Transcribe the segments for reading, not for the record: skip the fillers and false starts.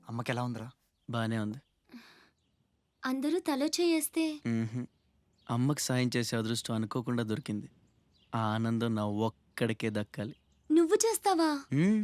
అమ్మకి ఎలా ఉందిరా? బానే ఉంది. అందరూ తలో చేయేస్తే అమ్మకి సాయం చేసే అదృష్టం అనుకోకుండా దొరికింది. ఆ ఆనందం నా ఒక్కడికే దక్కాలి. నువ్వు చేస్తావా? మ్మ్.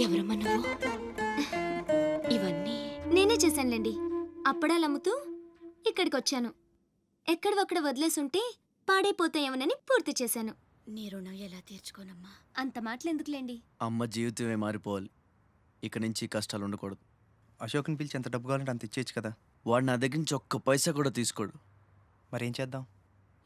ఎవరమ్మా నువ్వు? ఇవన్నీ నేనే చేశానులేండి. అప్పడాలు అమ్ముతూ ఇక్కడికి వచ్చాను. ఎక్కడొక్కడ వదిలేసుంటే పాడైపోతాయేమోనని పూర్తి చేశాను. నీ రుణం ఎలా తీర్చుకోనమ్మా? అంత మాటలు ఎందుకులేండి. అమ్మ జీవితమే మారిపోవాలి. ఇక నుంచి కష్టాలు ఉండకూడదు. అశోక్ని పిలిచి ఎంత డబ్బు కావాలంటే అంత ఇచ్చేయచ్చు కదా. వాడు నా దగ్గర నుంచి ఒక్క పైసా కూడా తీసుకోడు. మరేం చేద్దాం?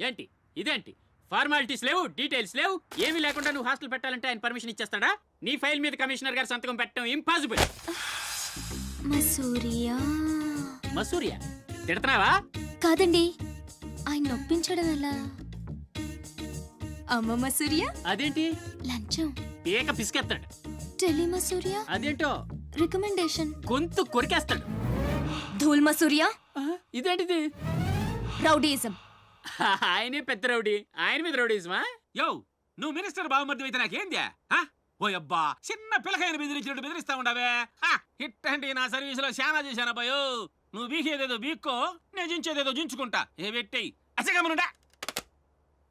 ఏంటి ఇదేంటి? ఫార్మాలిటీస్ లేవు, డీటెయిల్స్ లేవు, ఏమీ లేకుండా నువ్వు హాస్టల్ పెట్టాలంటే ఆయన పర్మిషన్ ఇచ్చేస్తాడా? నీ ఫైల్ మీద కమిషనర్ గారు సంతకం పెట్టడం ఇంపాసిబుల్. మసూరియా మసూరియా తిడతావా? కాదండి, ఆయన నొప్పించడం ఎలా? అమ్మ మసూరియా అదేంటి? లంచం. ఏక పిసికేస్తాడు. టెలి మసూరియా అదేంటో రికమెండేషన్. గొంతు కొరికేస్తాడు. ధూల్ మసూరియా ఇదేంటిది? రౌడీయిజం. ఆయనే పెద్ద రౌడీ, ఆయన మీద రౌడీజమా? యో, నువ్వు మినిస్టర్ బావమర్ది అయితే నాకేంద్యా? ఓ అబ్బా, చిన్న పిల్లకాయన బెదిరించినట్టు బెదిరిస్తా ఉండవే. ఇట్టండి నా సర్వీసులో శానా చేశాను అబ్బాయో. నువ్వు బీకేదేదో బీక్కో, నేను జించేదేదో జించుకుంటా. ఏ పెట్టేయి అసగమనుడా.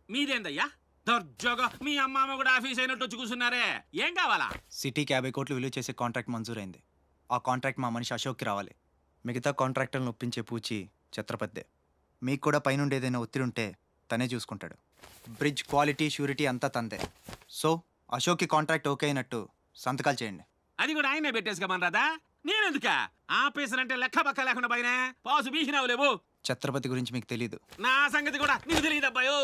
మీదేందయ్యా దర్జోగా మీ అమ్మ కూడా ఆఫీస్ అయినట్టు వచ్చి కూర్చున్నారే? ఏం కావాలా? సిటీకి 50 కోట్లు విలువ చేసే కాంట్రాక్ట్ మంజూరైంది. ఆ కాంట్రాక్ట్ మా మనిషి అశోక్కి రావాలి. మిగతా కాంట్రాక్టర్లను ఒప్పించే పూచి ఛత్రపతిదే. మీకు కూడా పైనుండి ఏదైనా ఒత్తిడి ఉంటే తనే చూసుకుంటాడు. బ్రిడ్జ్ క్వాలిటీ షూరిటీ అంతా తందే. సో అశోక్కి కాంట్రాక్ట్ ఓకే అయినట్టు సంతకాలు చేయండి. అది కూడా ఆయనే పెట్టేసుకోమనరాదా? నేనెందుక? ఆఫీసర్ అంటే లెక్క పక్క లేకుండా పైన పాసు బీసినావు లేవు. ఛత్రపతి గురించి మీకు తెలీదు. నా సంగతి కూడా నీకు తెలియదు అబ్బాయో.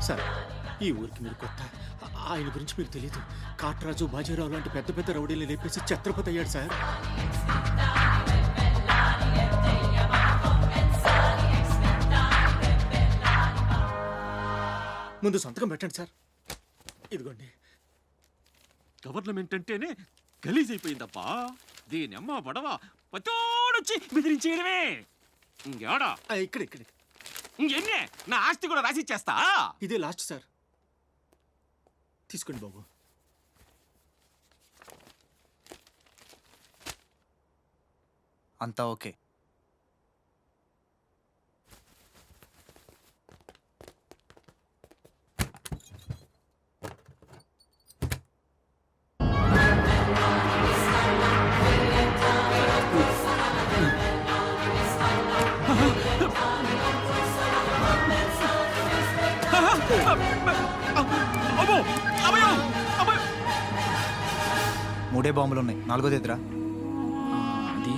సార్, ఈ ఊరికి మీరు కొత్త. ఆయన గురించి మీకు తెలియదు. కాట్రాజు, బాజీరావు లాంటి పెద్ద పెద్ద రౌడీలు లేపేసి ఛత్రపతి అయ్యాడు సార్. ముందు సంతకం పెట్టండి సార్. ఇదిగోండి. గవర్నమెంట్ అంటేనే గలీజ్ అయిపోయిందబ్బా. దీని అమ్మ పడవ పతోడొచ్చి బెదిరించేయడమే. ఇంకేడా ఇక్కడ ఇక్కడ ఇంకెన్నే నా ఆస్తి కూడా రాసిచ్చేస్తా. ఇదే లాస్ట్ సార్. తీసుకోండి బాబు. అంతా ఓకే. మూడే బాంబులు ఉన్నాయి, నాలుగోది ఎదురా. అది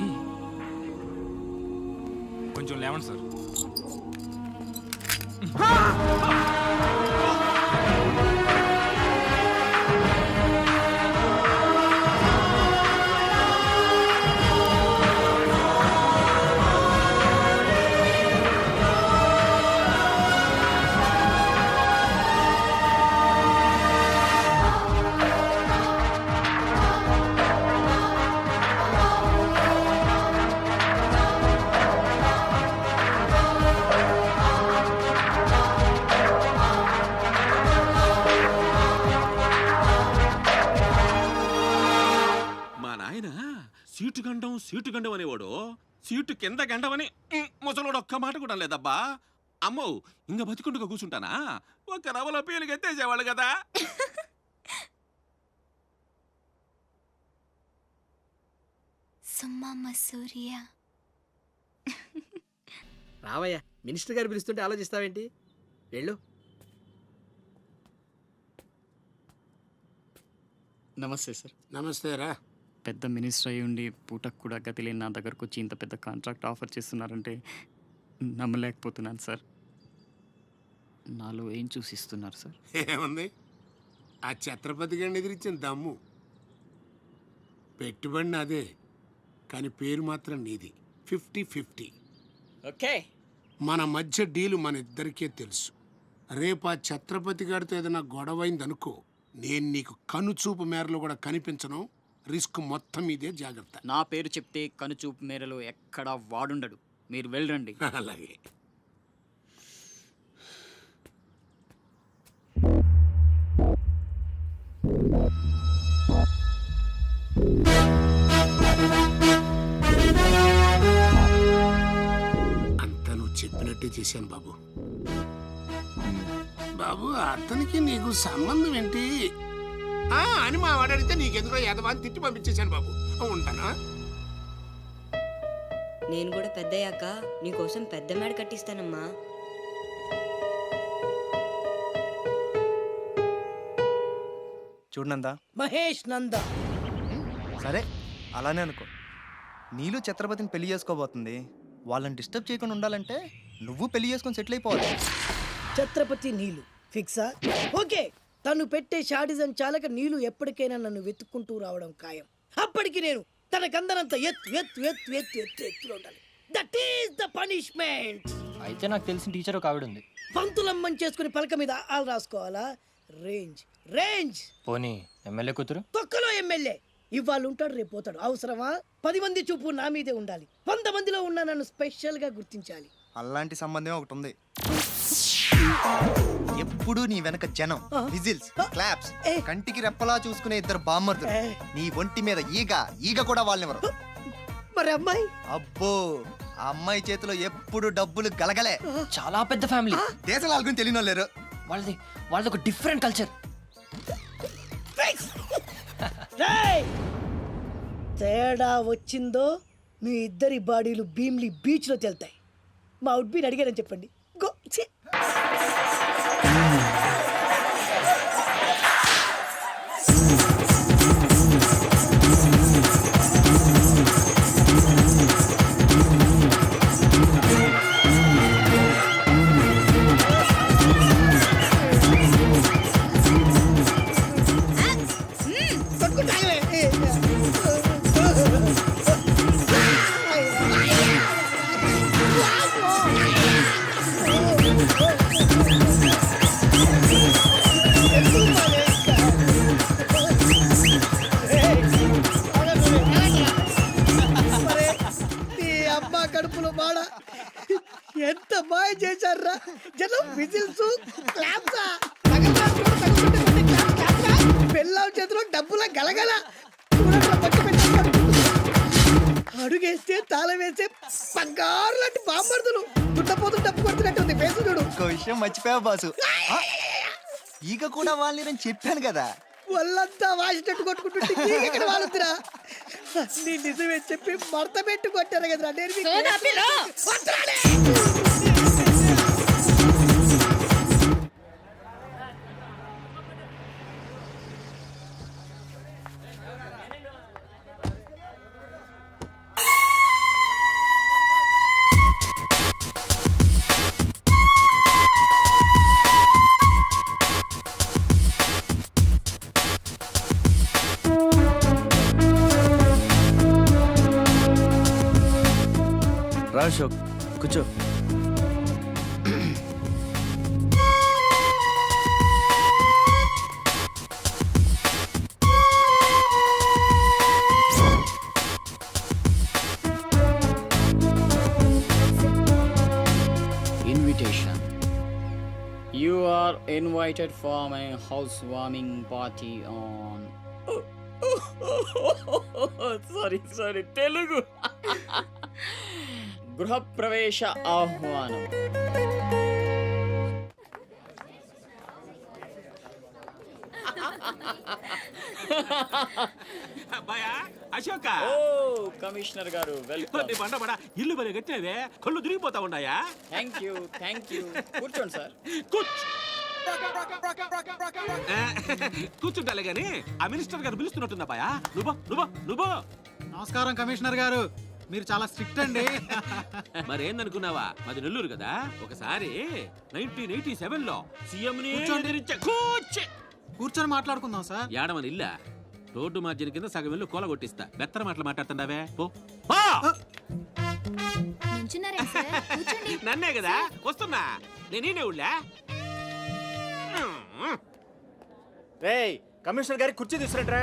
కొంచెం లేవండి సార్. సీటు గండం అనేవాడు సీటు కింద గండమని ముసలోడు ఒక్క మాట కూడా లేదబ్బా. అమ్మో ఇంక బతికుండుగా కూర్చుంటానా? ఒక రవలో పీలికి ఎత్తేసేవాళ్ళు కదా. సుమ్మమ్మ సూర్య. రావయ్యా, మినిస్టర్ గారు పిలుస్తుంటే ఆలోచిస్తావేంటి? వెళ్ళు. నమస్తే సార్. నమస్తే రా. పెద్ద మినిస్టర్ అయి ఉండి పూటకు కూడా గతి లేని నా దగ్గరకు వచ్చి ఇంత పెద్ద కాంట్రాక్ట్ ఆఫర్ చేస్తున్నారంటే నమ్మలేకపోతున్నాను సార్. నాలో ఏం చూసి ఇస్తున్నారు సార్? ఏముంది, ఆ ఛత్రపతి గారిని ఎదిరించిన దమ్ము. పెట్టుబడి నాదే, కానీ పేరు మాత్రం నీది. 50-50. ఓకే, మన మధ్య డీలు మన ఇద్దరికే తెలుసు. రేపు ఆ ఛత్రపతి గారితో ఏదైనా గొడవైందనుకో, నేను నీకు కనుచూపు మేరలో కూడా కనిపించను. రిస్క్ మొత్తం ఇదే, జాగ్రత్త. నా పేరు చెప్తే కనుచూపు మేరలో ఎక్కడా వాడుండడు. మీరు వెళ్ళండి. అలాగే. అంతా నువ్వు చెప్పినట్టే చేశాను బాబు. బాబు, అతనికి నీకు సంబంధం ఏంటి అని మా వాడు అడిగితే నీకెందుకో యదవాన్ని తిట్టి పంపించేశాను బాబు. ఉంటానా? నేను కూడా పెద్దయ్యాక నీకోసం పెద్ద మేడ కట్టిస్తానమ్మా. చూడనందా? మహేష్ నంద. సరే అలానే అనుకో. నీళ్ళు ఛత్రపతిని పెళ్లి చేసుకోబోతుంది. వాళ్ళని డిస్టర్బ్ చేయకుండా ఉండాలంటే నువ్వు పెళ్లి చేసుకొని సెటిల్ అయిపోవాలి. ఛత్రపతి నీలు ఫిక్సా? ఓకే, తను పెట్టే షాడిజం చాలక నీలు ఎప్పటికైనా నన్ను వెతుక్కుంటూ రావడం ఖాయం. అప్పటికి నేను తనకందనంత ఎత్తులో ఉండాలి. That is the punishment. అయితే నాకు తెలిసిన టీచర్ ఒక ఆవిడ ఉంది. పంతులమ్మని చేసుకుని పలక మీద ఆలు రాసుకోవాలా? Range range. పోనీ ఎమ్మెల్యే కూతురు? తొక్కలో ఎమ్మెల్యే. ఇవాళ ఉంటాడు, రేపు పోతాడు. అవసరమా? 10 మంది చూపు నా మీదే ఉండాలి. 100 మందిలో ఉన్న నన్ను స్పెషల్ గా గుర్తించాలి. అలాంటి సంబంధం ఒకటి ఉంది. ఎప్పుడు నీ వెనక జనం, విజిల్స్, క్లాప్స్, కంటికి రెప్పలా చూసుకునే ఇద్దరు బామ్మర్దులు. నీ ఒంటి మీద ఈగ కూడా వాళ్ళెవరు. మరి అమ్మాయి? అబ్బో, ఆ అమ్మాయి చేతిలో ఎప్పుడు డబ్బులు గలగలే. చాలా పెద్ద ఫ్యామిలీ. దేశాల గురించి తెలియని వాళ్ళు లేరు. వాళ్ళది ఒక డిఫరెంట్ కల్చర్. తేడా వచ్చిందో మీ ఇద్దరి బాడీలు భీమ్లీ బీచ్ లో తేలుతాయి. మా అవుట్బీన్ అడిగారని చెప్పండి. గో. కడుపులో బాడ ఎంత బాగా చేశారా జనం. విజిల్స్, క్లాప్స్, పెళ్ళాం చేతిలో డబ్బుల గలగల. అడుగేస్తే తాళం వేస్తే బంగారు లాంటి బాంబర్దులు. దుట్టపోతులు డబ్బు కొడుతున్నట్టుంది ఫేసు చూడు. ఇంకో విషయం మర్చిపోయావు బాసు. ఈగ కూడా వాళ్ళని నేను చెప్పాను కదా. వాళ్ళంతా వాసినట్టు కొట్టుకుంటుంటే ఇక్కడ వాళ్ళురా. నీ నిజమే చెప్పి మడత పెట్టి కొట్టారు కదరా. రా అశోక్, కూర్చో. Invitation. You are invited for my housewarming party on sorry sorry Telugu. గృహప్రవేశ ఆహ్వానం. అబ్బాయా అశోక, ఓ కమిషనర్ గారు వెల్కమ్. బండబడా ఇల్లు మరి కట్టినవే, కళ్ళు తిరిగిపోతా ఉన్నాయా? థ్యాంక్ యూ కూర్చోండి సార్. కూర్చుంటాలే గాని ఆ మినిస్టర్ గారు పిలుస్తున్నట్టుంది అబ్బాయా. నువ్వు నమస్కారం కమిషనర్ గారు, మీరు చాలా స్ట్రిక్ట్ అండి. మరేందనుకున్నావా, మాది నెల్లూరు కదా. ఒకసారి 1987 లో సీఎం కూర్చొని మాట్లాడుకుందాం సార్. ఏడమని ఇల్లా రోడ్డు మార్జిన్ కింద సగం ఇల్లు కూలగొట్టిస్తా. బెత్తర మాటలు మాట్లాడుతుండవే పో. నుంచున్నారా సార్? కూర్చోండి. నన్నే కదా వస్తున్నా, నేనే ఉళ్ళా. రేయ్ కమిషనర్ గారి కుర్చీ తీసుకురంట్రా.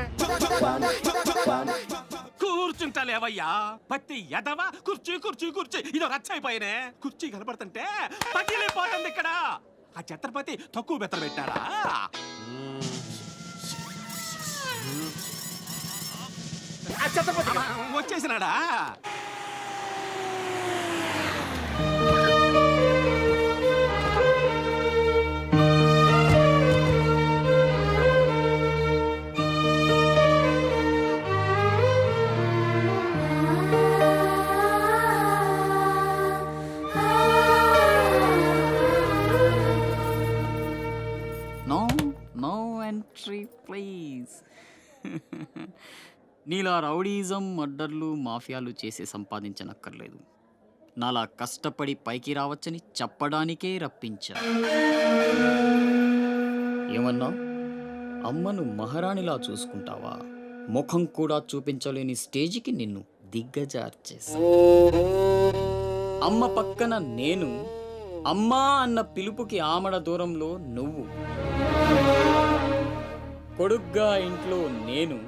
కూర్చుంటలేవయ్యా పత్తి ఎదవా. కుర్చీ కుర్చీ కుర్చీ ఇదో రచ్చ అయిపోయినే. కుర్చీ కనపడుతుంటే పట్టిలేపోతుంది ఇక్కడ. ఆ ఛత్రపతి తక్కువ బెత్తర పెట్టాడా? ఆ ఛత్రపతి వచ్చేసినాడా? No entry please. నీలా రౌడీజం, మర్డర్లు, మాఫియాలు చేసి సంపాదించనక్కర్లేదు. నాలా కష్టపడి పైకి రావచ్చని చెప్పడానికే రప్పించా. ఏమన్నా అమ్మను మహారాణిలా చూసుకుంటావా? ముఖం కూడా చూపించలేని స్టేజికి నిన్ను దిగ్గజార్చేసా. అమ్మ పక్కన నేను, అమ్మా అన్న పిలుపుకి ఆమడ దూరంలో నువ్వు. కొడుగ్గా ఇంట్లో నేను,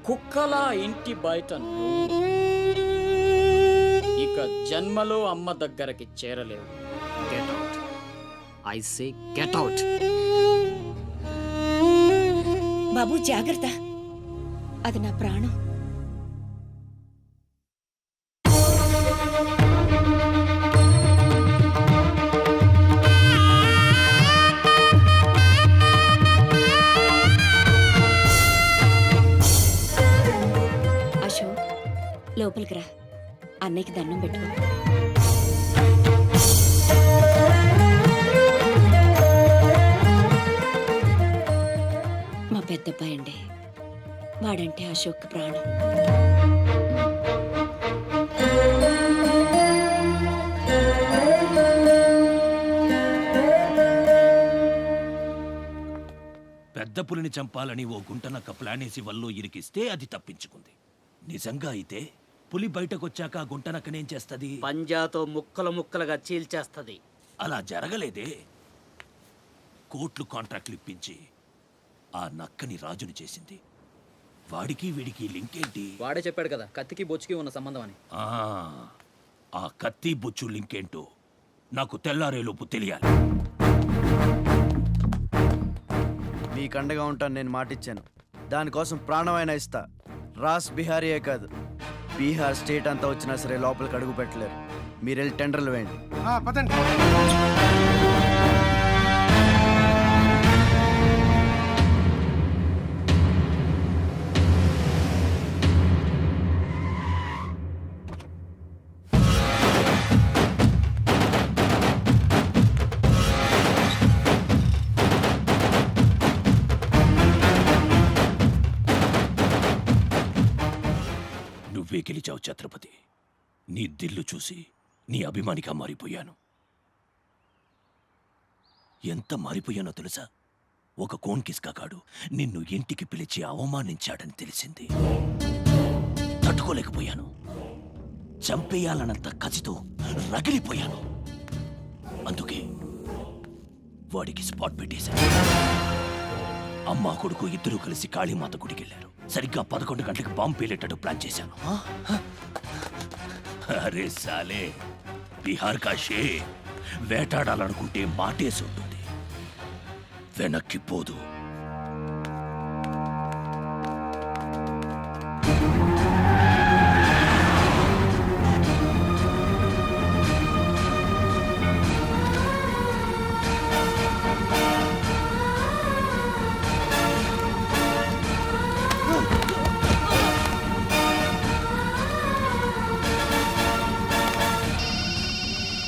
కుక్కలా ఇంటి బయట నువ్వు. ఇక జన్మలో అమ్మ దగ్గరకి చేరలేవు. Get out, I say get out. బాబు జాగ్రత్త, అది నా ప్రాణం. అశోక్, లోపలికి రా, అన్నయ్యకి దండం పెట్టుకో. మా పెద్దబ్బాయి అండి, వాడంటే అశోక్ ప్రాణం. పెద్ద పులిని చంపాలని ఓ గుంటనక్క ప్లానేసి వల్లో ఇరికిస్తే అది తప్పించుకుంది. నిజంగా అయితే పులి బయటకొచ్చాక ఆ గుంటనక్కనేం చేస్తది? పంజాతో ముక్కలు ముక్కలుగా చీల్చేస్తది. అలా జరగలేదే. కోట్లు కాంట్రాక్ట్లు ఇప్పించి ఆ నక్కని రాజుని చేసింది. వాడికి వీడికి లింక్ ఏంటి? వాడే చెప్పాడు కదా కత్తికి బొచ్చుకి ఉన్న సంబంధం అని. ఆ కత్తి బొచ్చు లింక్ ఏంటో నాకు తెల్లారేలోపు తెలియాలి. మీకు అండగా ఉంటాను, నేను మాటిచ్చాను. దానికోసం ప్రాణమైనా ఇస్తా. రాస్ బిహారీయే కాదు, బీహార్ స్టేట్ అంతా వచ్చినా సరే లోపలికి అడుగు పెట్టలేరు. మీరు వెళ్ళి టెండర్లు వేయండి. పదండి. నువ్వే గెలిచావు ఛత్రపతి. నీ దిల్లు చూసి నీ అభిమానిగా మారిపోయాను. ఎంత మారిపోయానో తెలుసా? ఒక కోన్ కిస్కాగాడు నిన్ను ఇంటికి పిలిచి అవమానించాడని తెలిసింది. తట్టుకోలేకపోయాను. చంపేయాలన్నంత కసితో రగిలిపోయాను. అందుకే వాడికి స్పాట్ పెట్టేశాను. అమ్మా కొడుకు ఇద్దరూ కలిసి కాళీమాత గుడికెళ్లారు. సరిగ్గా 11 గంటలకు బాంబు పేలేటట్టు ప్లాన్ చేశాను. అరే సాలే, బీహార్ కా షేర్ వేటాడాలనుకుంటే మాటేసి ఉంటుంది, వెనక్కి పోదు.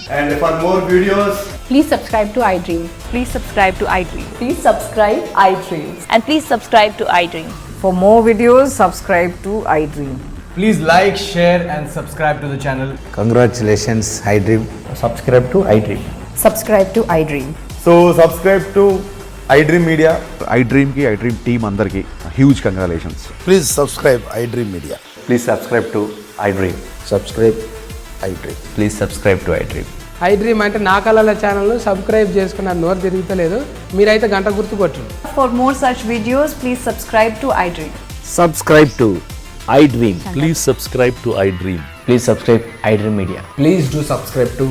And for more videos, Please subscribe to iDream. Please subscribe to iDream. Please subscribe iDream. And please subscribe to iDream. For more videos, subscribe to iDream. Please like, share and subscribe to the channel. congratulations, iDream. Subscribe to iDream. Subscribe to iDream. So subscribe to iDream Media. iDream కి iDream team అందరికి huge congratulations. Please subscribe iDream media. Please subscribe to iDream. Subscribe iDream. Please subscribe to iDream. iDream అంటే నా కళల ఛానల్ను subscribe చేసుకున్న నోరు తిరుగుతలేదు. మీరైతే గంట గుర్తు కొట్టండి. For more such videos, please subscribe to iDream. Subscribe to iDream. Please subscribe to iDream. Please subscribe iDream Media. Please do subscribe to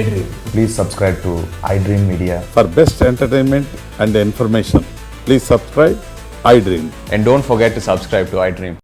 iDream. Please subscribe to iDream Media. For best entertainment and information please subscribe iDream. And don't forget to subscribe to iDream.